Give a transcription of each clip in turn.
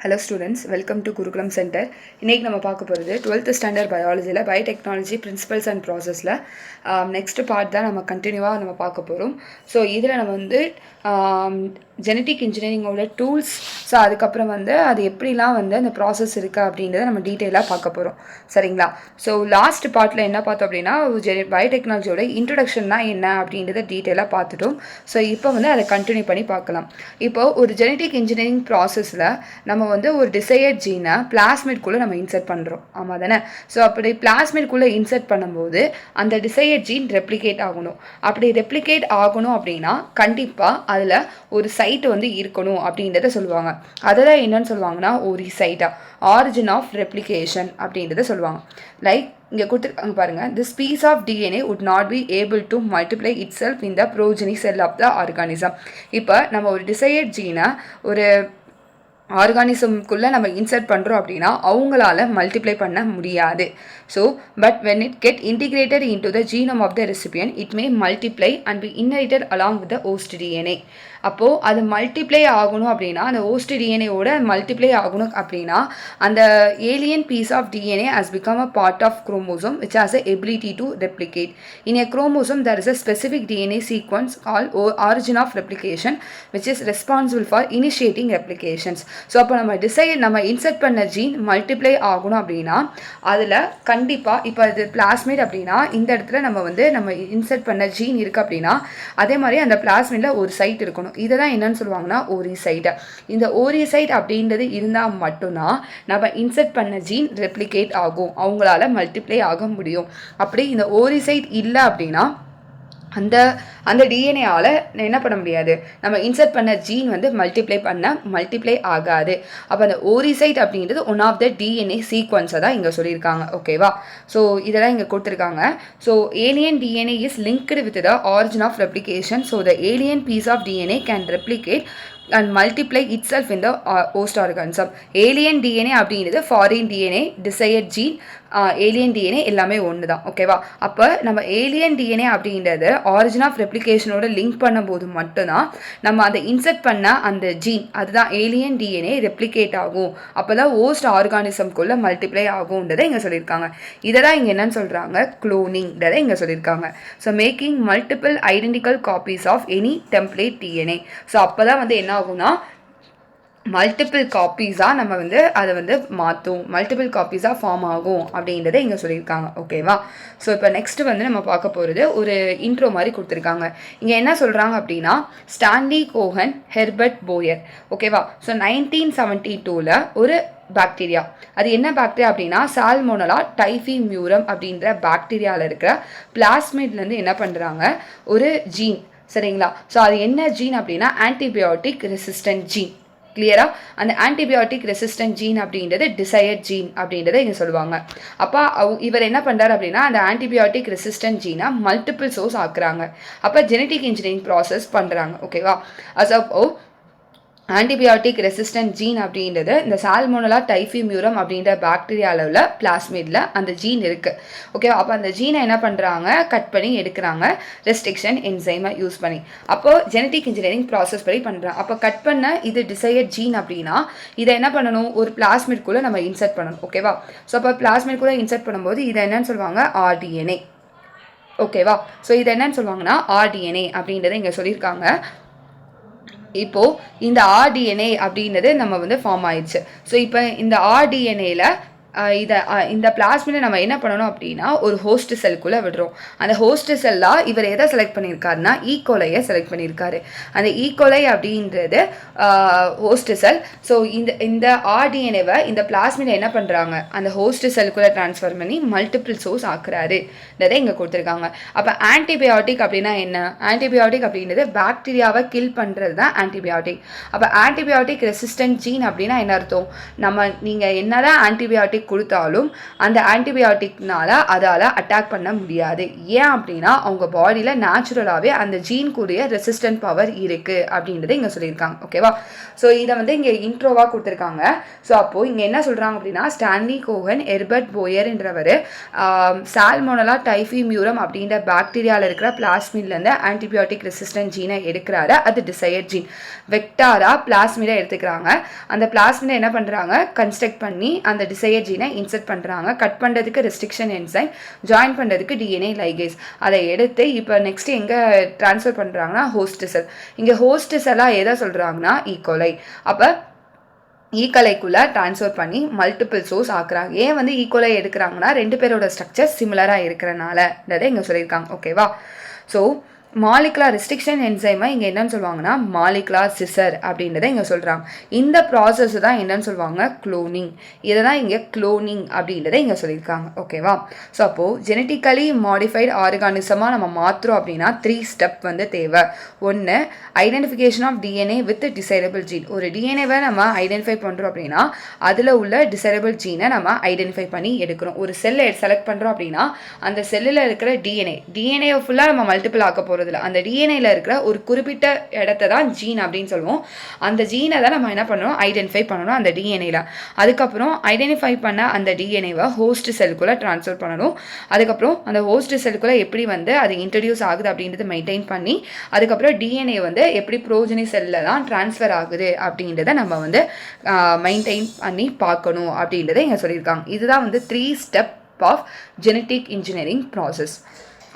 Hello students, welcome to Gurukulam Center. இன்னைக்கு நம்ம பார்க்க போகிறது 12th ஸ்டாண்டர்ட் பயாலஜியில் பயோடெக்னாலஜி பிரின்சிபல்ஸ் அண்ட் ப்ராசஸில் நெக்ஸ்ட் பார்ட் தான் நம்ம கண்டினியூவாக நம்ம பார்க்க போகிறோம். ஸோ இதில் நம்ம வந்து ஜெனட்டிக் இன்ஜினியரிங்கோட டூல்ஸ், ஸோ அதுக்கப்புறம் வந்து அது எப்படிலாம் வந்து அந்த ப்ராசஸ் இருக்குது அப்படின்றத நம்ம டீட்டெயிலாக பார்க்க போகிறோம். சரிங்களா? ஸோ லாஸ்ட் பார்ட்டில் என்ன பார்த்தோம் அப்படின்னா பயோடெக்னாலஜியோட இன்ட்ரடக்ஷன்னா என்ன அப்படின்றத டீட்டெயிலாக பார்த்துட்டோம். ஸோ இப்போ வந்து அதை கண்டினியூ பண்ணி பார்க்கலாம். இப்போ ஒரு ஜெனட்டிக் இன்ஜினியரிங் ப்ராசஸில் நம்ம வந்து ஒரு டிசையர்ட் ஜீனை பிளாஸ்மிட்குள்ளே நம்ம இன்சர்ட் பண்ணுறோம். ஆமாம் தானே? ஸோ அப்படி பிளாஸ்மிட்குள்ளே இன்சர்ட் பண்ணும்போது அந்த டிசையர்ட் ஜீன் ரெப்ளிகேட் ஆகணும். அப்படி ரெப்ளிகேட் ஆகணும் அப்படின்னா கண்டிப்பாக அதில் ஒரு சைட் வந்து இருக்கணும் அப்படின்றத சொல்லுவாங்க. அதில் என்னன்னு சொல்லுவாங்கன்னா ஒரு சைட்டா ஆரிஜின் ஆஃப் ரெப்ளிகேஷன் அப்படின்றத சொல்லுவாங்க. லைக் இங்கே கொடுத்துருக்காங்க பாருங்கள், this piece of DNA would not be able to multiply itself in the progeny cell of the organism. இப்போ நம்ம ஒரு டிசையர்ட் ஜீனை ஒரு ஆர்கானிசம்குள்ளே நம்ம இன்சர்ட் பண்ணுறோம் அப்படின்னா அவங்களால மல்டிப்ளை பண்ண முடியாது. So but when it get integrated into the genome of the recipient it may multiply and be inherited along with the host DNA. அப்போது அது மல்டிப்ளை ஆகணும் அப்படின்னா அந்த ஹோஸ்ட் டிஎன்ஏவோட மல்டிப்ளை ஆகணும் அப்படின்னா அந்த alien piece of DNA has become a part of chromosome which has a ability to replicate. In a chromosome there is a specific DNA sequence called origin of replication which is responsible for initiating replications. So அப்போ நம்ம insert பண்ண gene multiply ஆகணும் அப்படின்னா அதில் கண்டிப்பாக இப்போ இது plasmid அப்படின்னா இந்த இடத்துல நம்ம இன்சர்ட் பண்ண ஜீன் இருக்குது அப்படின்னா அதே மாதிரி அந்த பிளாஸ்மிடில் ஒரு சைட் இருக்கணும். இதை தான் என்னன்னு சொல்லுவாங்கன்னா ஓரிசைட். இந்த ஓரிசைட் அப்படின்றது இருந்தால் மட்டும்தான் நம்ம இன்சர்ட் பண்ண ஜீன் ரெப்ளிகேட் ஆகும், அவங்களால மல்டிப்ளை ஆக முடியும். அப்படி இந்த ஓரிசைட் இல்லை அப்படின்னா அந்த டிஎன்ஏவால் என்ன பண்ண முடியாது, நம்ம இன்சர்ட் பண்ண ஜீன் வந்து மல்டிப்ளை ஆகாது. அப்போ அந்த ஓரிசைட் அப்படின்றது ஒன் ஆஃப் த டிஎன்ஏ சீக்வன்ஸை தான் இங்கே சொல்லியிருக்காங்க. ஓகேவா? ஸோ இதெல்லாம் இங்கே கொடுத்துருக்காங்க. So alien DNA is linked with the origin of replication. So the alien piece of DNA can replicate and multiply itself in the host organism. Alien DNA அப்படின்றது foreign DNA, desired gene, alien DNA எல்லாமே ஒன்று தான். ஓகேவா? அப்போ நம்ம alien DNA அப்படின்றது origin of ரெப்ளிகேஷனோட link பண்ணும்போது மட்டும்தான் நம்ம அதை இன்சர்ட் பண்ண அந்த ஜீன் அதுதான் ஏலியன் டிஎன்ஏ ரெப்ளிகேட் ஆகும். அப்போ தான் ஹோஸ்ட் ஆர்கானிசம்குள்ளே மல்டிப்ளை ஆகும்ன்றதை இங்கே சொல்லியிருக்காங்க. இதை தான் இங்கே என்னன்னு சொல்கிறாங்க, குளோனிங்ன்றதை இங்கே சொல்லியிருக்காங்க. So making multiple identical copies of any template DNA. So அப்போ தான் வந்து என்ன ஆகும்னா மல்டிபிள் காப்பீஸாக நம்ம வந்து அதை வந்து மாற்றும், மல்டிபிள் காப்பீஸாக ஃபார்ம் ஆகும் அப்படின்றத இங்கே சொல்லியிருக்காங்க. ஓகேவா? ஸோ இப்போ நெக்ஸ்ட்டு வந்து நம்ம பார்க்க போகிறது ஒரு இன்ட்ரோ மாதிரி கொடுத்துருக்காங்க. இங்கே என்ன சொல்கிறாங்க அப்படின்னா ஸ்டான்லி கோஹன், ஹெர்பர்ட் போயர். ஓகேவா? ஸோ 1972 ஒரு பாக்டீரியா, அது என்ன பாக்டீரியா அப்படின்னா சால்மோனலா டைஃபிமியூரம் அப்படின்ற பாக்டீரியாவில் இருக்கிற பிளாஸ்மிட்லேருந்து என்ன பண்ணுறாங்க ஒரு ஜீன். சரிங்களா? ஸோ அது என்ன ஜீன் அப்படின்னா ஆன்டிபயோட்டிக் ரெசிஸ்டன்ட் ஜீன். கிளியரா? அந்த ஆன்டிபயோட்டிக் ரெசிஸ்டன்ட் ஜீன் அப்படின்றது டிசையர்ட் ஜீன் அப்படின்றத இங்கே சொல்லுவாங்க. அப்போ இவர் என்ன பண்ணுறாரு அப்படின்னா அந்த ஆன்டிபயோட்டிக் ரெசிஸ்டன்ட் ஜீனை மல்டிபிள் சோர்ஸ் ஆக்குறாங்க. அப்போ ஜெனட்டிக் இன்ஜினியரிங் ப்ராசஸ் பண்ணுறாங்க. ஓகேவா? அப்போ ஆன்டிபயோட்டிக் ரெசிஸ்டன்ட் ஜீன் அப்படின்றது இந்த சால்மோனலா டைஃபிமியூரம் அப்படின்ற பாக்டீரியாவில் உள்ள பிளாஸ்மிடில் அந்த ஜீன் இருக்குது. ஓகேவா? அப்போ அந்த ஜீனை என்ன பண்ணுறாங்க, கட் பண்ணி எடுக்கிறாங்க ரெஸ்ட்ரிக்ஷன் என்சைமை யூஸ் பண்ணி. அப்போது ஜெனட்டிக் இன்ஜினியரிங் ப்ராசஸ் படி பண்ணுறாங்க. அப்போ கட் பண்ண இது டிசையர்ட் ஜீன் அப்படின்னா இதை என்ன பண்ணணும், ஒரு பிளாஸ்மிட்குள்ளே நம்ம இன்சர்ட் பண்ணணும். ஓகேவா? ஸோ அப்போ பிளாஸ்மிட்குள்ளே இன்சர்ட் பண்ணும்போது இதை என்னன்னு சொல்லுவாங்க, ஆர்டிஎன்ஏ. ஓகேவா? ஸோ இதை என்னன்னு சொல்லுவாங்கன்னா ஆர்டிஎன்ஏ அப்படின்றத இங்கே சொல்லியிருக்காங்க. இப்போது இந்த ஆர்டிஎன்ஏ அப்படின்றது நம்ம வந்து ஃபார்ம் ஆயிடுச்சு. ஸோ இப்போ இந்த ஆர்டிஎன்ஏல இந்த பிளாஸ்மிடை நம்ம என்ன பண்ணணும் அப்படின்னா ஒரு ஹோஸ்ட் செல்குள்ளே விடுறோம். அந்த ஹோஸ்ட் செல்லாக இவர் எதை செலக்ட் பண்ணியிருக்காருன்னா ஈகோலையை செலக்ட் பண்ணியிருக்காரு. அந்த ஈகோலை அப்படின்றது ஹோஸ்ட் செல். ஸோ இந்த ஆர்டிஎன்ஏவை இந்த பிளாஸ்மிடை என்ன பண்ணுறாங்க அந்த ஹோஸ்ட் செல்குள்ளே ட்ரான்ஸ்ஃபர் பண்ணி மல்டிபிள் சோர்ஸ் ஆக்குறாருன்றதை இங்கே கொடுத்துருக்காங்க. அப்போ ஆன்டிபயோட்டிக் அப்படின்னா என்ன, ஆன்டிபயோட்டிக் அப்படின்றது பாக்டீரியாவை கில் பண்ணுறது தான் ஆன்டிபயோட்டிக். அப்போ ஆன்டிபயோட்டிக் ரெசிஸ்டன்ட் ஜீன் அப்படின்னா என்ன அர்த்தம், நீங்கள் என்னதான் ஆன்டிபயோட்டிக் ஆன்டிபயோட்டிக் கொடுத்தாலும் அந்த ஆன்டிபயோட்டிக்னால அதால் அட்டாக் பண்ண முடியாது. ஏன் அப்படின்னா அவங்க பாடியில் நேச்சுரலாகவே அந்த ஜீன் கூடிய ரெசிஸ்டன்ட் பவர் இருக்குது அப்படின்றத இங்கே சொல்லியிருக்காங்க. ஓகேவா? ஸோ இதை வந்து இங்கே இன்ட்ரோவாக கொடுத்துருக்காங்க. ஸோ அப்போது இங்கே என்ன சொல்கிறாங்க அப்படின்னா, ஸ்டான்லி கோஹன் எர்பர்ட் போயர்ன்றவர் சால்மோனலா டைஃபிமியூரம் அப்படின்ற பாக்டீரியாவில் இருக்கிற பிளாஸ்மிட்லேருந்து ஆன்டிபயோட்டிக் ரெசிஸ்டன்ட் ஜீனை எடுக்கிறாரு. அது டிசையர் ஜீன் வெக்டாரா பிளாஸ்மிடை எடுத்துக்கிறாங்க. அந்த பிளாஸ்மிடை என்ன பண்ணுறாங்க, கன்ஸ்ட்ரக்ட் பண்ணி அந்த டிசையர் ஜீனை இன்சர்ட் பண்ணுறாங்க. கட் பண்ணுறதுக்கு ரெஸ்ட்ரிக்ஷன் என்சைம், ஜாயின் பண்ணுறதுக்கு டிஎன்ஏ லைகேஸ். அதை எடுத்து இப்போ நெக்ஸ்ட் எங்கே ட்ரான்ஸ்ஃபர் பண்ணுறாங்கன்னா ஹோஸ்ட் செல். இங்கே ஹோஸ்ட் செல்லாக எதை சொல்கிறாங்கன்னா ஈகோலை. அப்போ ஈகோலைக்குள்ளே ட்ரான்ஸ்ஃபர் பண்ணி மல்டிபிள் சோர்ஸ் ஆக்குறாங்க. ஏன் வந்து ஈகோலை எடுக்கிறாங்கன்னா 2 பேரோட ஸ்ட்ரக்சர் சிமிலராக இருக்கிறனாலன்றதை இங்கே சொல்லியிருக்காங்க. ஓகேவா? ஸோ மாலிகுலர் ரெஸ்ட்ரிக்ஷன் என்சைமை இங்கே என்னன்னு சொல்லுவாங்கன்னா மாலிகுலர் சிசர் அப்படின்றத இங்கே சொல்கிறாங்க. இந்த ப்ராசஸ் தான் என்னன்னு சொல்லுவாங்க குளோனிங். இதை தான் இங்கே குளோனிங் அப்படின்றத இங்கே சொல்லியிருக்காங்க. ஓகேவா? ஸோ அப்போது ஜெனட்டிக்கலி மாடிஃபைடு ஆர்கானிசமாக நம்ம மாற்றுறோம் அப்படின்னா 3 ஸ்டெப் வந்து தேவை. ஒன்று, identification of DNA with desirable gene. ஒரு டிஎன்ஏவை நம்ம ஐடென்டிஃபை பண்ணுறோம் அப்படின்னா அதில் உள்ள டிசைரபிள் ஜீனை நம்ம ஐடென்டிஃபை பண்ணி எடுக்கிறோம். ஒரு செல்லை செலக்ட் பண்ணுறோம் அப்படின்னா அந்த செல்லில் இருக்கிற டிஎன்ஏ ஃபுல்லாக நம்ம மல்டிபிள் ஆக்க போகிறோம். அந்த டிஎன்ஏல இருக்கிற ஒரு குறிப்பிட்ட இடத்தை தான் ஜீன் அப்படின்னு சொல்லுவோம். அந்த ஜீனை தான் நம்ம என்ன பண்ணணும், ஐடென்டிஃபை பண்ணணும் அந்த டிஎன்ஏல. அதுக்கப்புறம் ஐடென்டிஃபை பண்ண அந்த டிஎன்ஏவை ஹோஸ்ட் செல்குள்ளே ட்ரான்ஸ்ஃபர் பண்ணணும். அதுக்கப்புறம் அந்த ஹோஸ்ட் செல்குள்ளே எப்படி வந்து அது இன்ட்ரடியூஸ் ஆகுது அப்படின்றத மெயின்டைன் பண்ணி அதுக்கப்புறம் டிஎன்ஏ வந்து எப்படி ப்ரோஜனி செல்லில் தான் ட்ரான்ஸ்ஃபர் ஆகுது அப்படின்றத நம்ம வந்து மெயின்டைன் பண்ணி பார்க்கணும் அப்படின்றத இங்கே சொல்லியிருக்காங்க. இதுதான் வந்து 3 step of genetic engineering process.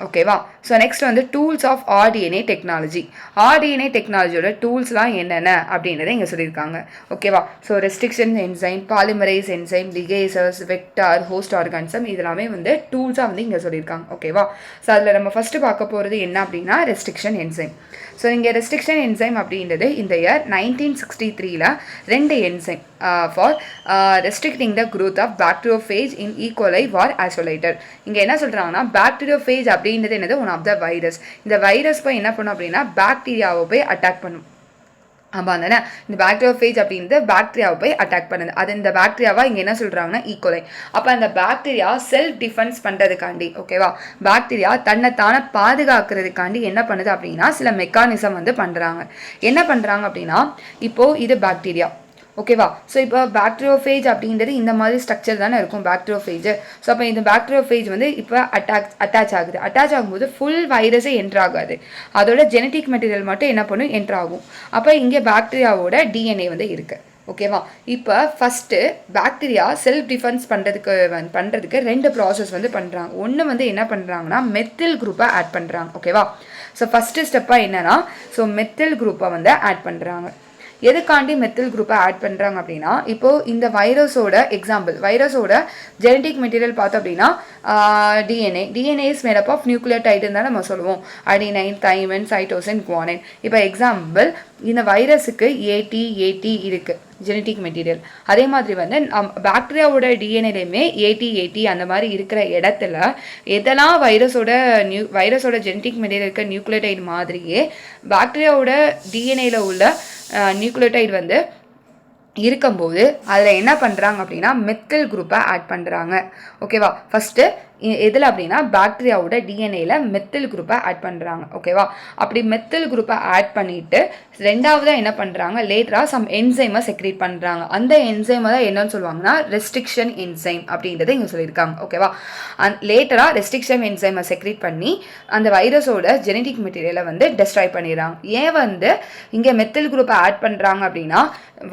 ஓகேவா? ஸோ நெக்ஸ்ட் வந்து tools of rDNA technology. RDNA டெக்னாலஜியோட டூல்ஸ்லாம் என்னென்ன அப்படின்றத இங்கே சொல்லியிருக்காங்க. ஓகேவா? So restriction enzyme, polymerase enzyme, ligases, vector, host organism இதெல்லாமே வந்து டூல்ஸாக வந்து இங்கே சொல்லியிருக்காங்க. ஓகேவா? ஸோ அதில் நம்ம ஃபஸ்ட்டு பார்க்க போகிறது என்ன அப்படின்னா ரெஸ்ட்ரிக்ஷன் என்சைம். ஸோ இங்கே ரெஸ்ட்ரிக்ஷன் என்சைம் அப்படின்றது இந்த year 1963 2 enzyme for restricting the growth of bacteriophage in E coli were isolated. இங்கே என்ன சொல்கிறாங்கன்னா பாக்டீரியோஃபேஜ் அப்படின்றது என்னது, ஒன் ஆஃப் த வைரஸ். இந்த வைரஸ் போய் என்ன பண்ணும் அப்படின்னா பாக்டீரியாவை போய் அட்டாக் பண்ணும். ஆமாம் தானே? இந்த பாக்டீரியோஃபேஜ் அப்படின்றது பாக்டீரியாவை போய் அட்டாக் பண்ணுது. அது இந்த பாக்டீரியாவா இங்கே என்ன சொல்கிறாங்கன்னா ஈகோலை. அப்போ அந்த பாக்டீரியா செல்ஃப் டிஃபென்ஸ் பண்ணுறதுக்காண்டி, ஓகேவா, பாக்டீரியா தன்னைத்தானே பாதுகாக்கிறதுக்காண்டி என்ன பண்ணுது அப்படின்னா சில மெக்கானிசம் வந்து பண்ணுறாங்க. என்ன பண்ணுறாங்க அப்படின்னா இப்போது இது பாக்டீரியா, ஓகேவா? ஸோ இப்போ பாக்டீரியோஃபேஜ் அப்படின்றது இந்த மாதிரி ஸ்ட்ரக்சர் தானே இருக்கும் பாக்டீரியோஃபேஜ். ஸோ அப்போ இந்த பாக்டீரியோஃபேஜ் வந்து இப்போ அட்டாச் ஆகுது. அட்டாச் ஆகும்போது ஃபுல் வைரஸே என்ட்ரு ஆகாது, அதோட ஜெனட்டிக் மெட்டீரியல் மட்டும் என்ன பண்ணும், என்ட்ரு ஆகும். அப்போ இங்கே பாக்டீரியாவோட டிஎன்ஏ வந்து இருக்குது. ஓகேவா? இப்போ ஃபஸ்ட்டு பாக்டீரியா செல்ஃப் டிஃபென்ஸ் பண்ணுறதுக்கு 2 ப்ராசஸ் வந்து பண்ணுறாங்க. ஒன்று வந்து என்ன பண்ணுறாங்கன்னா மெத்தில் குரூப்பை ஆட் பண்ணுறாங்க. ஓகேவா? ஸோ ஃபஸ்ட்டு ஸ்டெப்பாக என்னென்னா ஸோ மெத்தில் குரூப்பை வந்து ஆட் பண்ணுறாங்க. எதுக்காண்டி மெத்தில் குரூப்பை ஆட் பண்ணுறாங்க அப்படின்னா இப்போது இந்த வைரஸோட எக்ஸாம்பிள், வைரஸோட ஜெனட்டிக் மெட்டீரியல் பார்த்தோம் அப்படின்னா DNA is made up of நியூக்ளியோடைடுன்னு தான் நம்ம சொல்லுவோம். Adenine, thymine, cytosine, guanine. இப்போ எக்ஸாம்பிள் இந்த வைரஸுக்கு ஏடி இருக்குது ஜெனட்டிக் மெட்டீரியல். அதே மாதிரி வந்து பாக்டீரியாவோட டிஎன்ஏலையுமே ஏடி அந்த மாதிரி இருக்கிற இடத்துல எதெல்லாம் வைரஸோட ஜெனட்டிக் மெட்டீரியல் இருக்க நியூக்ளியோடைடு மாதிரியே பாக்டீரியாவோட டிஎன்ஏல உள்ள நியூக்ளியோடைடு வந்து இருக்கும்போது அதில் என்ன பண்ணுறாங்க அப்படின்னா மெத்தில் குரூப்பை ஆட் பண்ணுறாங்க. ஓகேவா? ஃபஸ்ட்டு எதில் அப்படின்னா பாக்டீரியாவோட டிஎன்ஏல மெத்தில் குரூப்பை ஆட் பண்ணுறாங்க. ஓகேவா? அப்படி மெத்தில் குரூப்பை ஆட் பண்ணிவிட்டு ரெண்டாவதாக என்ன பண்ணுறாங்க, லேட்டராக சம் என்சைமை செக்ரேட் பண்ணுறாங்க. அந்த என்சைமை தான் என்னன்னு சொல்லுவாங்கன்னா ரெஸ்ட்ரிக்ஷன் என்சைம் அப்படின்றத இங்கே சொல்லியிருக்காங்க. ஓகேவா? லேட்டராக ரெஸ்ட்ரிக்ஷன் என்சைமை செக்ரேட் பண்ணி அந்த வைரஸோட ஜெனட்டிக் மெட்டீரியலை வந்து டெஸ்ட்ராய் பண்ணிடுறாங்க. ஏன் வந்து இங்கே மெத்தில் குரூப்பை ஆட் பண்ணுறாங்க அப்படின்னா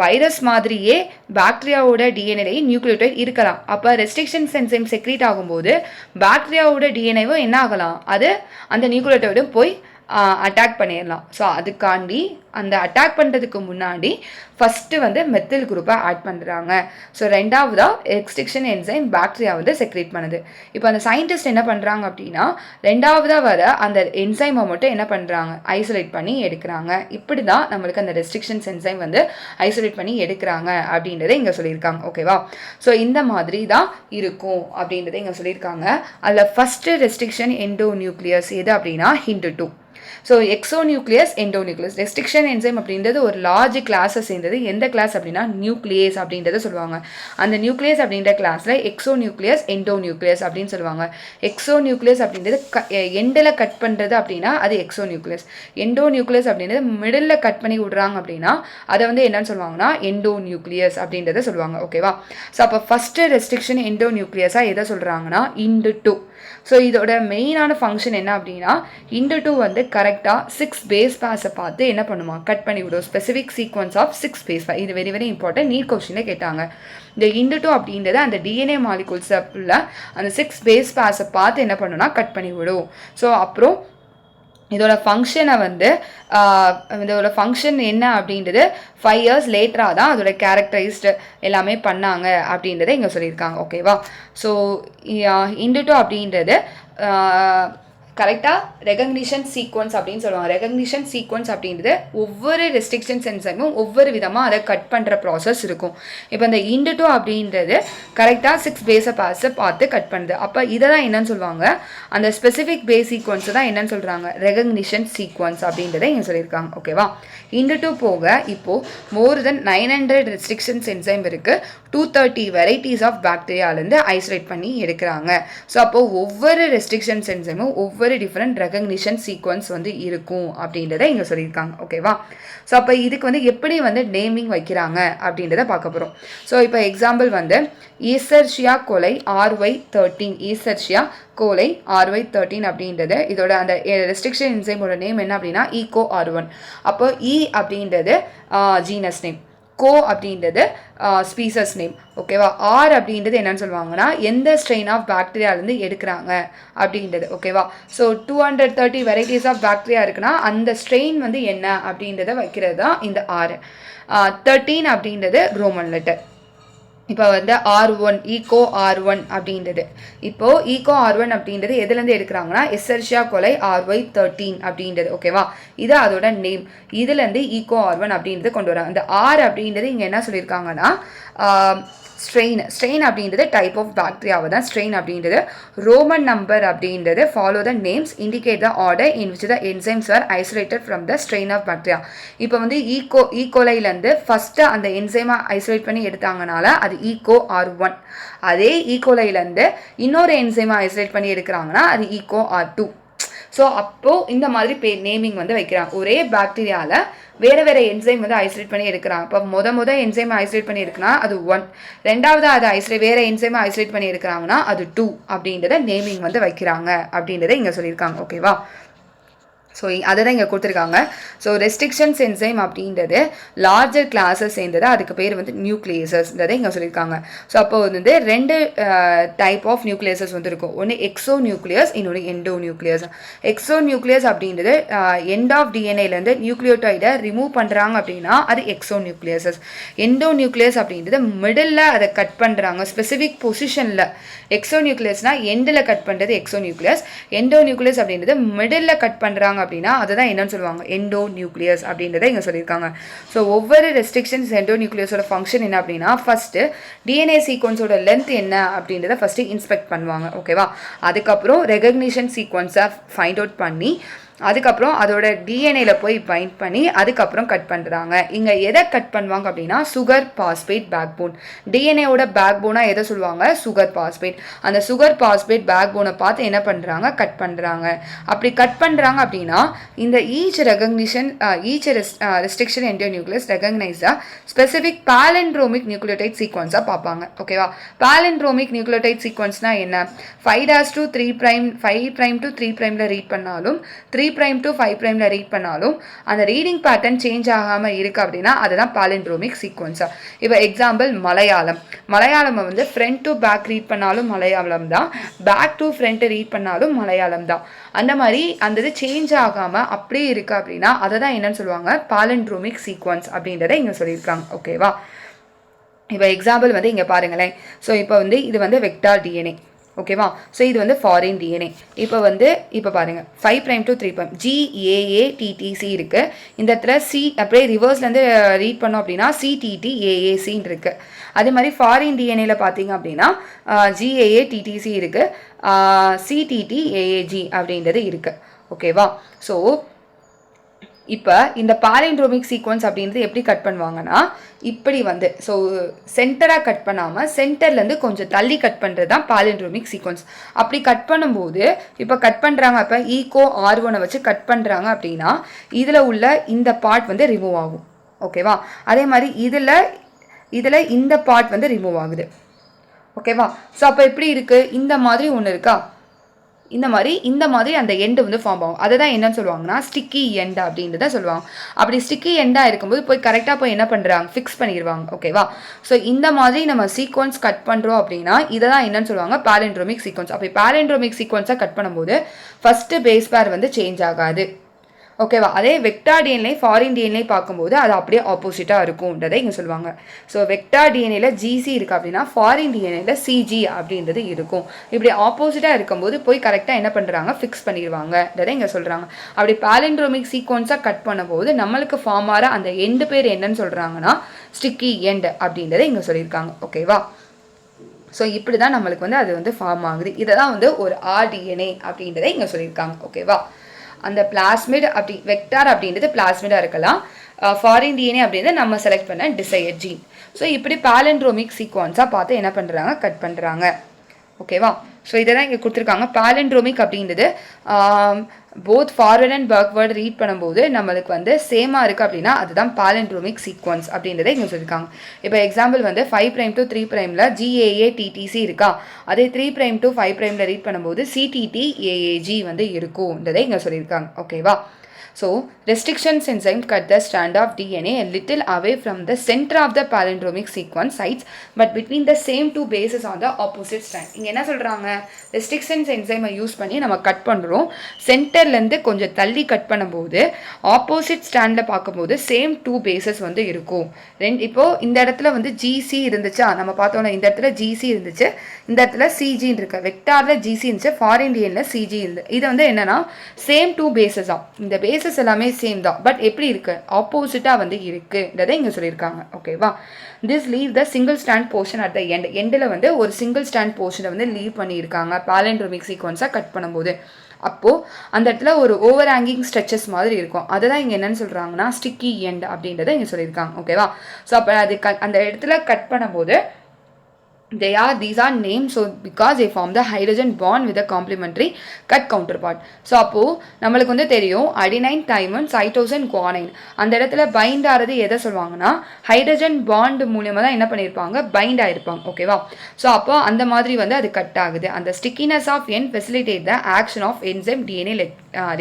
வைரஸ் மாதிரியே பாக்டீரியாவோட டிஎன்ஏ நியூக்ளியோடைட் இருக்கலாம். அப்போ ரெஸ்ட்ரிக்ஷன் என்சைம் செக்ரேட் ஆகும்போது பாக்டீரியாவோட டிஎன்ஏவும் என்ன ஆகலாம், அது அந்த நியூக்ளியோடைடும் போய் அட்டாக் பண்ணிடலாம். ஸோ அதுக்காண்டி அந்த அட்டாக் பண்ணுறதுக்கு முன்னாடி ஃபஸ்ட்டு வந்து மெத்தில் குரூப்பை ஆட் பண்ணுறாங்க. ஸோ ரெண்டாவதாக ரெஸ்ட்ரிக்ஷன் என்சைம் பாக்டீரியா வந்து செக்ரேட் பண்ணுது. இப்போ அந்த சயின்டிஸ்ட் என்ன பண்ணுறாங்க அப்படின்னா ரெண்டாவதாக வர அந்த என்சைமை மட்டும் என்ன பண்ணுறாங்க, ஐசோலேட் பண்ணி எடுக்கிறாங்க. இப்படி தான் நம்மளுக்கு அந்த ரெஸ்ட்ரிக்ஷன்ஸ் என்சைம் வந்து ஐசோலேட் பண்ணி எடுக்கிறாங்க அப்படின்றத இங்கே சொல்லியிருக்காங்க. ஓகேவா? ஸோ இந்த மாதிரி தான் இருக்கும் அப்படின்றத இங்கே சொல்லியிருக்காங்க. அதில் ஃபஸ்ட்டு ரெஸ்ட்ரிக்ஷன் எண்டோ நியூக்ளியஸ் எது அப்படின்னா HIND2. So exonuclease endonuclease. Restriction enzyme அப்படின்றது ஒரு லார்ஜ் கிளாஸை சேர்ந்தது. எந்த கிளாஸ் அப்படின்னா நியூக்ளியஸ் அப்படின்றத சொல்லுவாங்க. அந்த நியூக்ளியஸ் அப்படின்ற கிளாஸில் எக்ஸோநியூக்ளியஸ் எண்டோநியூக்ளியஸ் அப்படின்னு சொல்லுவாங்க. எக்ஸோநியூக்ளியஸ் அப்படின்றது எண்டில் கட் பண்ணுறது அப்படின்னா அது எக்ஸோநியூக்ளியஸ். எண்டோநியூக்ளியஸ் அப்படின்றது மிடில் கட் பண்ணி விடுறாங்க அப்படின்னா அதை வந்து என்னன்னு சொல்லுவாங்கன்னா எண்டோநியூக்ளியஸ் அப்படின்றத சொல்லுவாங்க. ஓகேவா? ஸோ அப்போ ஃபஸ்ட்டு ரெஸ்ட்ரிக்ஷன் எண்டோநியூக்ளியஸாக எதை சொல்கிறாங்கன்னா IND2. ஸோ இதோட மெயினான ஃபங்க்ஷன் என்ன அப்படின்னா IND2 வந்து கரெக்டாக 6 பேஸ் பேஸை பார்த்து என்ன பண்ணுமா கட் பண்ணி விடும். Specific sequence of 6 base base. இது வெரி வெரி இம்பார்ட்டன்ட், நீட் கொஸ்டினில் கேட்டாங்க. இந்த IND2 அப்படின்றது அந்த DNA மாலிகூல்ஸில் அந்த 6 பேஸ் பேஸை பார்த்து என்ன பண்ணுன்னா கட் பண்ணி விடும். ஸோ அப்புறம் இதோட ஃபங்க்ஷனை வந்து இதோட ஃபங்க்ஷன் என்ன அப்படின்றது 5 years லேட்டராக தான் அதோட கேரக்டரைஸ்டு எல்லாமே பண்ணாங்க அப்படின்றத இங்கே சொல்லியிருக்காங்க. ஓகேவா? ஸோ IND2 அப்படின்றது கரெக்டாக ரெகக்னிஷன் சீக்வன்ஸ் அப்படின்னு சொல்லுவாங்க. ரெகக்னிஷன் சீக்வன்ஸ் அப்படின்றது ஒவ்வொரு ரெஸ்ட்ரிக்ஷன் சென்சைமும் ஒவ்வொரு விதமாக அதை கட் பண்ணுற ப்ராசஸ் இருக்கும். இப்போ இந்த IND2 அப்படின்றது கரெக்டாக 6 பேஸை பார்த்து கட் பண்ணுது. அப்போ இதை தான் என்னன்னு சொல்லுவாங்க, அந்த ஸ்பெசிஃபிக் பேஸ் சீக்வன்ஸை தான் என்னன்னு சொல்கிறாங்க ரெகக்னிஷன் சீக்வன்ஸ் அப்படின்றத இங்கே சொல்லியிருக்காங்க. ஓகேவா? IND2 போக இப்போது மோர் தென் 900 ரெஸ்ட்ரிக்ஷன்ஸ் என்சைம் இருக்குது. 230 வெரைட்டிஸ் ஆஃப் பாக்டீரியாவிலேருந்து ஐசோலேட் பண்ணி எடுக்கிறாங்க. ஸோ அப்போது ஒவ்வொரு ரெஸ்ட்ரிக்ஷன்ஸ் என்சைமும் ஒவ்வொரு டிஃப்ரெண்ட் ரெகக்னிஷன் சீக்வன்ஸ் வந்து இருக்கும் அப்படின்றத இங்கே சொல்லியிருக்காங்க. ஓகேவா? ஸோ அப்போ இதுக்கு வந்து எப்படி வந்து நேமிங் வைக்கிறாங்க அப்படின்றத பார்க்க போகிறோம். ஸோ இப்போ எக்ஸாம்பிள் வந்து ஈசர்ஷியா கோலை RY13, ஈசர்ஷியா கோலை RY13 அப்படின்றது இதோட அந்த ரெஸ்ட்ரிக்ஷன் என்சைமோட நேம் என்ன அப்படின்னா EcoR1. அப்போ E அப்படின்றது ஜீனஸ் நேம், கோ அப்படின்றது ஸ்பீசஸ் நேம். ஓகேவா? ஆர் அப்படின்றது என்னன்னு சொல்லுவாங்கன்னா எந்த ஸ்ட்ரெயின் ஆஃப் பாக்டீரியாலேருந்து எடுக்கிறாங்க அப்படின்றது. ஓகேவா? ஸோ 230 வெரைட்டிஸ் ஆஃப் பாக்டீரியா இருக்குன்னா அந்த ஸ்ட்ரெயின் வந்து என்ன அப்படின்றத வைக்கிறது தான் இந்த ஆர். 13 அப்படின்றது ரோமன் லெட்டர். இப்போ வந்து R1 EcoR1 அப்படின்றது. இப்போது EcoR1 அப்படின்றது எதுலேருந்து எடுக்கிறாங்கன்னா எஸ்ஸெர்ஷியா கோலை RY13 அப்படின்றது. ஓகேவா? இது அதோட நேம். இதுலேருந்து EcoR1 அப்படின்றது கொண்டு வராங்க. இந்த R அப்படின்றது இங்கே என்ன சொல்லியிருக்காங்கன்னா ஸ்ட்ரெயின் அப்படின்றது டைப் ஆஃப் பாக்டீரியாவை தான் ஸ்ட்ரெயின் அப்படின்றது. ரோமன் நம்பர் அப்படின்றது follow the names indicate the order in which the enzymes are isolated from the strain of bacteria. இப்போ வந்து ஈகோலைலேருந்து ஃபஸ்ட்டு அந்த என்சைமை ஐசோலேட் பண்ணி எடுத்தாங்கனால அது EcoR1. அதே ஈகோலைலேருந்து இன்னொரு என்சைமை ஐசோலேட் பண்ணி எடுக்கிறாங்கன்னா அது EcoR2. ஸோ அப்போது இந்த மாதிரி நேமிங் வந்து வைக்கிறாங்க. ஒரே பாக்டீரியாவில் வேறு என்சைம் வந்து ஐசோலேட் பண்ணி எடுக்கிறாங்க. இப்போ மொதல் என்சைம் ஐசோலேட் பண்ணி எடுக்கனா அது 1, ரெண்டாவது அதை வேறு என்சைமை ஐசோலேட் பண்ணி எடுக்கிறாங்கன்னா அது 2 அப்படின்றத நேமிங் வந்து வைக்கிறாங்க அப்படின்றத இங்கே சொல்லியிருக்காங்க. ஓகேவா? ஸோ அதை தான் இங்கே கொடுத்துருக்காங்க. ஸோ ரெஸ்ட்ரிக்ஷன்ஸ் என்சைம் அப்படின்றது லார்ஜர் கிளாஸஸ் சேர்ந்தது, அதுக்கு பேர் வந்து நியூக்ளியஸஸ்ன்றதை இங்கே சொல்லியிருக்காங்க. ஸோ அப்போ வந்து 2 டைப் ஆஃப் நியூக்ளியஸஸ் வந்து இருக்கும். ஒன்று எக்ஸோ நியூக்ளியஸ், இன்னொன்று எண்டோ நியூக்ளியஸ். எக்ஸோ நியூக்ளியஸ் அப்படின்றது எண்ட் ஆஃப் டிஎன்ஏலேருந்து நியூக்ளியோடைடை ரிமூவ் பண்ணுறாங்க அப்படின்னா அது எக்ஸோ நியூக்ளியஸஸ். எண்டோ நியூக்ளியஸ் அப்படின்றது மிடில் அதை கட் பண்ணுறாங்க ஸ்பெசிஃபிக் பொசிஷனில். எக்ஸோ நியூக்ளியஸ்னால் எண்டில் கட் பண்ணுறது எக்ஸோ நியூக்ளியஸ். எண்டோ நியூக்ளியஸ் அப்படின்றது மிடில் கட் பண்ணுறாங்க அப்படின்னா அதுதான் என்னன்னு சொல்லுவாங்க எண்டோ நியூக்ளியஸ் அப்படின்றத இங்கே சொல்லியிருக்காங்க. ஸோ ஒவ்வொரு ரெஸ்ட்ரிக்ஷன்ஸ் எண்டோ நியூக்ளியஸோட ஃபங்க்ஷன் என்ன அப்படின்னா ஃபஸ்ட்டு டிஎன்ஏ சீக்வன்ஸோட லென்த் என்ன அப்படின்றத ஃபஸ்ட்டு இன்ஸ்பெக்ட் பண்ணுவாங்க. ஓகேவா? அதுக்கப்புறம் ரெகக்னிஷன் சீக்வன்ஸை ஃபைண்ட் அவுட் பண்ணி அதுக்கப்புறம் அதோட டிஎன்ஏல போய் பைண்ட் பண்ணி அதுக்கப்புறம் கட் பண்ணுறாங்க. இங்கே எதை கட் பண்ணுவாங்க அப்படின்னா சுகர் பாஸ்பேட் பேக்போன். டிஎன்ஏவோட பேக்போனாக எதை சொல்லுவாங்க? Sugar phosphate. அந்த சுகர் பாஸ்பேட் பேக்போனை பார்த்து என்ன பண்ணுறாங்க? கட் பண்ணுறாங்க. அப்படி கட் பண்ணுறாங்க அப்படின்னா இந்த ஈச் ரெஸ்ட்ரிக்ஷன் எண்டோ நியூக்ளியஸ் ரெகக்னைஸ்டாக ஸ்பெசிஃபிக் பாலண்ட்ரோமிக் நியூக்ளியோடைட் சீக்வன்ஸாக பார்ப்பாங்க. ஓகேவா? பாலண்ட்ரோமிக் நியூக்ளியோடைட் சீக்வன்ஸ்னால் என்ன? 5' to 3' to 3' ரீட் பண்ணாலும் 3' to 5' ரீட் பண்ணாலும் அந்த ரீடிங் பேட்டர்ன் சேஞ்ச் ஆகாமல் இருக்குது அப்படின்னா அதுதான் பாலிண்ட்ரோமிக் சீக்வன்ஸா. இப்போ எக்ஸாம்பிள் மலையாளம் வந்து ஃப்ரண்ட் டு பேக் ரீட் பண்ணாலும் மலையாளம் தான், பேக் டு ஃப்ரண்ட் ரீட் பண்ணாலும் மலையாளம் தான். அந்த மாதிரி அந்த இது சேஞ்ச் ஆகாமல் அப்படியே இருக்குது அப்படின்னா அதை தான் என்னன்னு சொல்லுவாங்க? பாலிண்ட்ரோமிக் சீக்வன்ஸ் அப்படின்றத இங்கே சொல்லியிருக்காங்க. ஓகேவா? இப்போ எக்ஸாம்பிள் வந்து இங்கே பாருங்களேன். ஸோ இப்போ வந்து இது வந்து வெக்டார் டிஎன்ஏ. ஓகேவா? ஸோ இது வந்து ஃபாரின் டிஎன்ஏ. இப்போ பாருங்கள் 5' to 3' GAATTC இருக்குது. இந்த இடத்துல சி அப்படியே ரிவர்ஸ்லேருந்து ரீட் பண்ணோம் அப்படின்னா CTTAACன்னு இருக்குது. அதே மாதிரி ஃபாரின் டிஎன்ஏல பார்த்தீங்க அப்படின்னா GAATTC இருக்குது, CTTAAG அப்படின்றது இருக்குது. ஓகேவா? ஸோ இப்போ இந்த பாலிண்ட்ரோமிக் சீக்வன்ஸ் அப்படின்றது எப்படி கட் பண்ணுவாங்கன்னா இப்படி வந்து ஸோ சென்டராக கட் பண்ணாமல் சென்டர்லேருந்து கொஞ்சம் தள்ளி கட் பண்ணுறது தான் பாலிண்ட்ரோமிக் சீக்வன்ஸ். அப்படி கட் பண்ணும்போது இப்போ கட் பண்ணுறாங்க, இப்போ ஈகோ R1 வச்சு கட் பண்ணுறாங்க அப்படின்னா இதில் உள்ள இந்த பார்ட் வந்து ரிமூவ் ஆகும். ஓகேவா? அதே மாதிரி இதில் இந்த பார்ட் வந்து ரிமூவ் ஆகுது. ஓகேவா? ஸோ அப்போ எப்படி இருக்குது, இந்த மாதிரி ஒன்று இருக்கா, இந்த மாதிரி அந்த எண்டு வந்து ஃபார்ம் ஆகும். அதை தான் என்னன்னு சொல்லுவாங்கன்னா ஸ்டிக்கி எண்ட் அப்படின்றத சொல்லுவாங்க. அப்படி ஸ்டிக்கி எண்டாக இருக்கும்போது போய் கரெக்டாக போய் என்ன பண்ணுறாங்க, ஃபிக்ஸ் பண்ணிடுவாங்க. ஓகேவா? ஸோ இந்த மாதிரி நம்ம சீக்வன்ஸ் கட் பண்ணுறோம் அப்படின்னா இதை தான் என்னன்னு சொல்லுவாங்க, பாலிண்ட்ரோமிக் சீக்வன்ஸ். அப்படி பாலிண்ட்ரோமிக் சீக்வன்ஸை கட் பண்ணும்போது ஃபஸ்ட்டு பேஸ் பேர் வந்து சேஞ்ச் ஆகாது. ஓகேவா? அதே வெக்டார் டிஎன்ஏ ஃபாரின் டிஎன்ஏ பார்க்கும்போது அது அப்படியே ஆப்போசிட்டாக இருக்கும்ன்றதை இங்கே சொல்லுவாங்க. ஸோ வெக்டார் டிஎன்ஏல ஜிசி இருக்குது அப்படின்னா ஃபாரின் டிஎன்ஏல சிஜி அப்படின்றது இருக்கும். இப்படி ஆப்போசிட்டாக இருக்கும்போது போய் கரெக்டாக என்ன பண்ணுறாங்க, ஃபிக்ஸ் பண்ணிடுவாங்கன்றதை இங்கே சொல்கிறாங்க. அப்படி பாலிண்ட்ரோமிக் சீக்வன்ஸாக கட் பண்ணும்போது நம்மளுக்கு ஃபார்ம் ஆகிற அந்த எண்டு பேர் என்னன்னு சொல்கிறாங்கன்னா ஸ்டிக்கி எண்ட் அப்படின்றத இங்கே சொல்லியிருக்காங்க. ஓகேவா? ஸோ இப்படி தான் நம்மளுக்கு வந்து அது வந்து ஃபார்ம் ஆகுது. இதை தான் வந்து ஒரு ஆர்டிஎன்ஏ அப்படின்றத இங்கே சொல்லியிருக்காங்க. ஓகேவா? அந்த பிளாஸ்மிட் அப்படி வெக்டார் அப்படின்றது பிளாஸ்மிடாக இருக்கலாம், ஃபாரின் டிஎன்ஏ அப்படின்றத நம்ம செலக்ட் பண்ண டிசையர் ஜீன். ஸோ இப்படி பாலிண்ட்ரோமிக் சீக்வன்ஸாக பார்த்து என்ன பண்ணுறாங்க, கட் பண்ணுறாங்க. ஓகேவா? ஸோ இதை தான் இங்கே கொடுத்துருக்காங்க. பாலிண்ட்ரோமிக் அப்படின்றது both forward and backward read பண்ணும்போது நம்மளுக்கு வந்து சேமாக இருக்குது அப்படின்னா அதுதான் பாலிண்ட்ரோமிக் சீக்வன்ஸ் அப்படின்றத இங்கே சொல்லியிருக்காங்க. இப்போ எக்ஸாம்பிள் வந்து 5' to 3' GAATTC இருக்கா, அதே 3' to 5' ரீட் பண்ணும்போது CTTAAG வந்து இருக்கும்ன்றதை இங்கே சொல்லியிருக்காங்க. ஓகேவா? So, restrictions enzyme cut the strand of DNA a little away from the center of the palindromic sequence sites but between the same two bases on the opposite strand. இங்கே என்ன சொல்கிறாங்க, restrictions என்சைமை use பண்ணி நம்ம cut பண்ணுறோம், சென்டர்லேருந்து கொஞ்சம் தள்ளி கட் பண்ணும்போது ஆப்போசிட் ஸ்டாண்டில் பார்க்கும்போது சேம் 2 பேசஸ் வந்து இருக்கும். இப்போது இந்த இடத்துல வந்து ஜிசி இருந்துச்சா, நம்ம பார்த்தோம்னா இந்த இடத்துல ஜிசி இருந்துச்சு, இந்த இடத்துல சிஜின்னு இருக்கு, வெக்டாரில் ஜிசி இருந்துச்சு, ஃபாரின் டிஎன்ல சிஜி இருந்து. இது வந்து என்னன்னா சேம் 2 பேசஸ் தான், இந்த பேசஸ் எல்லாமே சேம் தான், பட் எப்படி இருக்கு, ஆப்போசிட்டாக வந்து இருக்குன்றதை இங்கே சொல்லியிருக்காங்க. ஓகேவா? This leave the single stand portion at the எண்டில் வந்து ஒரு சிங்கிள் ஸ்டாண்ட் போர்ஷனை வந்து லீவ் பண்ணியிருக்காங்க பாலிண்ட்ரோமிக் சீக்வன்ஸாக கட் பண்ணும்போது. அப்போது அந்த இடத்துல ஒரு ஓவர் ஹேங்கிங் ஸ்ட்ரெச்சஸ் மாதிரி இருக்கும், அதை தான் இங்கே என்னென்னு சொல்கிறாங்கன்னா ஸ்டிக்கி எண்ட் அப்படின்றத இங்கே சொல்லியிருக்காங்க. ஓகேவா? ஸோ அப்போ அது அந்த இடத்துல கட் பண்ணும்போது these are named so because they form the hydrogen bond with a complementary cut counterpart. So அப்போது நம்மளுக்கு வந்து தெரியும் அடினைன் தைமன் சைட்டோசின் குவானைன் அந்த இடத்துல பைண்ட் ஆகிறது எதை சொல்லுவாங்கன்னா ஹைட்ரஜன் பாண்ட் மூலியமாக தான் என்ன பண்ணியிருப்பாங்க, பைண்ட் ஆகிருப்பாங்க. ஓகேவா? ஸோ அப்போ அந்த மாதிரி வந்து அது கட் ஆகுது. அந்த stickiness of end facilitate the action of enzyme DNA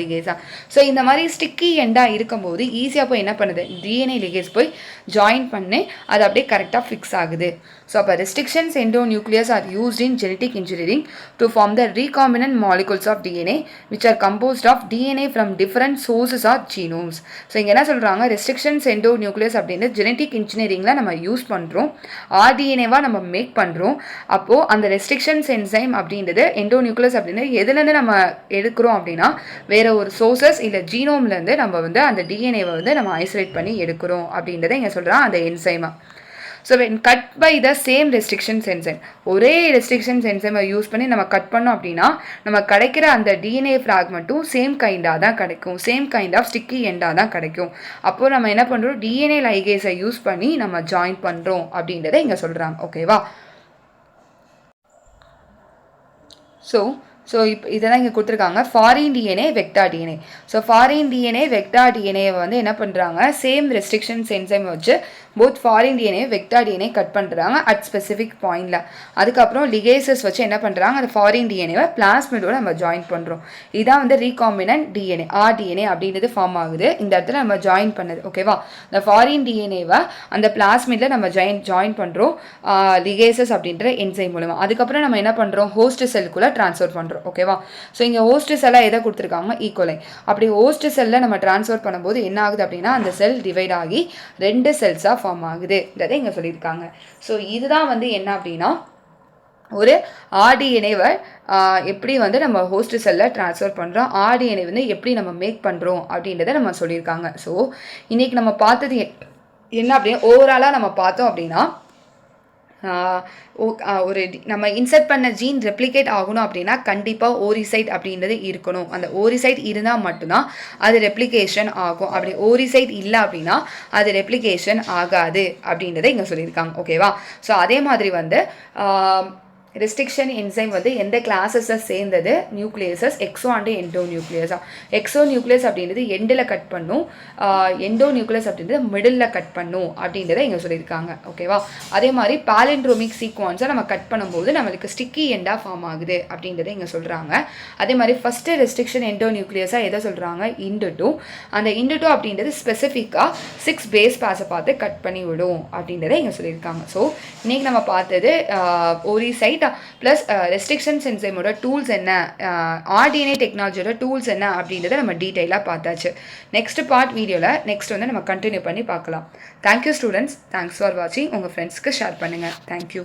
லிகேஸா. ஸோ இந்த மாதிரி ஸ்டிக்கி எண்டாக இருக்கும்போது ஈஸியாக போய் என்ன பண்ணுது, டிஎன்ஏ லிகேஸ் போய் ஜாயின் பண்ணி அது அப்படியே கரெக்டாக ஃபிக்ஸ் ஆகுது. ஸோ அப்போ restrictions endonuclease are used in genetic engineering to form the recombinant molecules of DNA which are composed of DNA from different sources or genomes. So இங்கே என்ன சொல்கிறாங்க, ரெஸ்ட்ரிக்ஷன்ஸ் எண்டோநியூக்ளியஸ் அப்படின்னு ஜெனட்டிக் இன்ஜினியரிங்கில் நம்ம யூஸ் பண்ணுறோம், ஆர்டிஎன்ஏவாக நம்ம make பண்ணுறோம். அப்போது அந்த ரெஸ்ட்ரிக்ஷன்ஸ் என்சைம் அப்படின்றது எண்டோநியூக்ளியஸ் அப்படின்னு எதுலேருந்து நம்ம எடுக்கிறோம் அப்படின்னா வேறு ஒரு சோர்சஸ் இல்லை ஜீனோம்லேருந்து நம்ம வந்து அந்த டிஎன்ஏவை வந்து நம்ம ஐசோலேட் பண்ணி எடுக்கிறோம் அப்படின்றத இங்கே சொல்கிறான் அந்த என்சைமா. So when cut by the same restrictions enzyme, ஒரே ரெஸ்ட்ரிக்ஷன்ஸ் என்சைமை யூஸ் பண்ணி நம்ம கட் பண்ணோம் அப்படின்னா நம்ம கிடைக்கிற அந்த டிஎன்ஏ ஃப்ராக்மெண்ட்டும் சேம் கைண்டாக தான் கிடைக்கும், சேம் கைண்ட் ஆஃப் ஸ்டிக்கி எண்டாக தான் கிடைக்கும். அப்போது நம்ம என்ன பண்ணுறோம், டிஎன்ஏ லைகேஸை யூஸ் பண்ணி நம்ம ஜாயின் பண்ணுறோம் அப்படின்றத இங்கே சொல்கிறாங்க. ஓகேவா? ஸோ இப்போ இதெல்லாம் இங்கே கொடுத்துருக்காங்க foreign DNA vector DNA. So foreign DNA vector டிஎன்ஏவை வந்து என்ன பண்ணுறாங்க, சேம் ரெஸ்ட்ரிக்ஷன்ஸ் என்சைம் வச்சு both foreign DNA vector DNA cut பண்ணுறாங்க அட் ஸ்பெசிஃபிக் பாயிண்டில். அதுக்கப்புறம் லிகேசஸ் வச்சு என்ன பண்ணுறாங்க, அந்த ஃபாரின் டிஎன்ஏவை பிளாஸ்மிடோட நம்ம ஜாயின் பண்ணுறோம். இதான் வந்து ரீகாம்பினன்ட் டிஎன்ஏ ஆர்டிஎன்ஏ அப்படின்றது ஃபார்ம் ஆகுது இந்த இடத்துல நம்ம ஜாயின் பண்ணது. ஓகேவா? இந்த ஃபாரின் டிஎன்ஏவை அந்த பிளாஸ்மிடில் நம்ம ஜாயின் பண்ணுறோம் லிகேசஸ் அப்படின்ற என்சைம் மூலமாக. அதுக்கப்புறம் நம்ம என்ன பண்ணுறோம், ஹோஸ்ட் செல்குள்ளே ட்ரான்ஸ்ஃபர் பண்ணுறோம். ஓகேவா? ஸோ இங்கே ஹோஸ்ட் செல்லாக எதை கொடுத்துருக்காங்க, ஈக்குவலை. அப்படி ஹோஸ்ட் செல்லை நம்ம ட்ரான்ஸ்ஃபர் பண்ணும்போது என்ன ஆகுது அப்படின்னா அந்த செல் டிவைட் ஆகி 2 செல்ஸாக ஃபார்ம் ஆகுதுன்றதை இங்கே சொல்லியிருக்காங்க. ஸோ இதுதான் வந்து என்ன அப்படின்னா ஒரு ஆர்டிஎன்ஏவை எப்படி வந்து நம்ம ஹோஸ்ட் செல்லை ட்ரான்ஸ்ஃபர் பண்ணுறோம், ஆர்டிஎன்ஏ வந்து எப்படி நம்ம மேக் பண்ணுறோம் அப்படின்றத நம்ம சொல்லியிருக்காங்க. ஸோ இன்றைக்கி நம்ம பார்த்தது என்ன அப்படின்னா ஓவராலாக நம்ம பார்த்தோம் அப்படின்னா ஒரு நம்ம இன்சர்ட் பண்ண ஜீன் ரெப்ளிகேட் ஆகணும் அப்படின்னா கண்டிப்பாக ஓரிசைட் அப்படின்றது இருக்கணும். அந்த ஓரிசைட் இருந்தால் மட்டும்தான் அது ரெப்ளிகேஷன் ஆகும். அப்படி ஓரிசைட் இல்லை அப்படின்னா அது ரெப்ளிகேஷன் ஆகாது அப்படின்றத இங்கே சொல்லியிருக்காங்க. ஓகேவா? ஸோ அதே மாதிரி வந்து ரெஸ்ட்ரிக்ஷன் என்சைம் வந்து எந்த கிளாஸஸை சேர்ந்தது? நியூக்ளியஸஸ் எக்ஸோ அண்டு எண்டோ நியூக்ளியஸா. எக்ஸோ நியூக்ளியஸ் அப்படின்றது எண்டில் கட் பண்ணும், எண்டோ நியூக்ளியஸ் அப்படின்றது மிடில் கட் பண்ணும் அப்படின்றத இங்கே சொல்லியிருக்காங்க. ஓகேவா? அதே மாதிரி பாலிண்ட்ரோமிக் சீக்வன்ஸை நம்ம கட் பண்ணும்போது நம்மளுக்கு ஸ்டிக்கி எண்டாக ஃபார்ம் ஆகுது அப்படின்றத இங்கே சொல்கிறாங்க. அதே மாதிரி ஃபஸ்ட்டு ரெஸ்ட்ரிக்ஷன் எண்டோ நியூக்ளியஸாக எதை சொல்கிறாங்க? இண்டு2. அந்த இண்டு2 அப்படின்றது ஸ்பெசிஃபிக்காக 6 பேஸ் பேஸை பார்த்து கட் பண்ணி விடும் அப்படின்றத இங்கே சொல்லியிருக்காங்க. ஸோ இன்றைக்கி நம்ம பார்த்தது ஓரிசைட் ப்ளஸ் ரெஸ்ட்ரிக்ஷன்ஸ் என்சைமோட டூல்ஸ் என்ன, ஆர்டிஎன்ஏ டெக்னாலஜியோட டூல்ஸ் என்ன அப்படின்றத நம்ம டீட்டெயிலாக பார்த்தாச்சு. நெக்ஸ்ட் பார்ட் வீடியோவில் நெக்ஸ்ட் வந்து நம்ம கண்டினியூ பண்ணி பார்க்கலாம். Thank you students. தேங்க்ஸ் ஃபார் வாட்சிங். உங்கள் ஃப்ரெண்ட்ஸ்க்கு ஷேர் பண்ணுங்கள். தேங்க்யூ.